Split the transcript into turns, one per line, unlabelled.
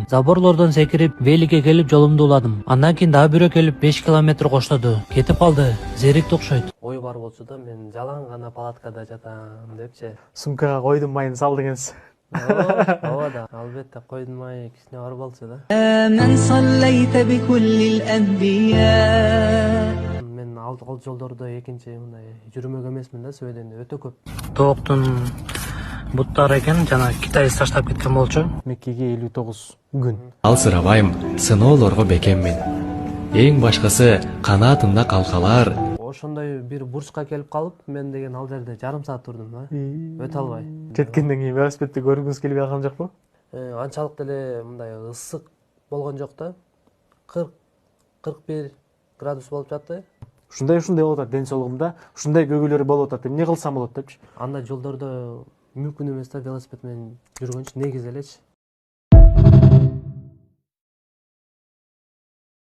Заборлордон секирип Великке келип жолумду уладым. Андан кийин дагы бирөө келип 5 километр коштоду. Кетип калды. Зерикти окшойт. Ой бар болчу да мен жалаң гана палаткада жатам депчи.
Сумкага койдун майын сал дегенсиз.
Ооба да, албетте койдун майы кичине бар болчу да.
من صليت بكل الأنبياء.
Мен ал жолдордо экинчи мындай жүрмөк эмесмин да, сөйдөнү өтө көп. Тооктун буттары экен, жана Китайды таштап кеткен болчу.
Меккеге 59 күн.
Алсырабайм, сыноолорго бекеммин. Эң башкысы канаатымда калкалар.
Ошондой бир бурчка келип калып, мен деген ал жерде жарым саат турдум да. Өтө албай.
Жеткенден кийин велосипедти көргүңүз келбей калган жокпу?
Анчалык деле мындай ысык болгон жок да. 40-41 градус болуп жатты.
Ушундай болуп атат ден соолугумда. Ушундай көгүлөр болуп атат. Эмне кылсам болот депчи.
Андай жолдордо мүмкүн эмес да велосипед менен жүргөнчү негизи элечи.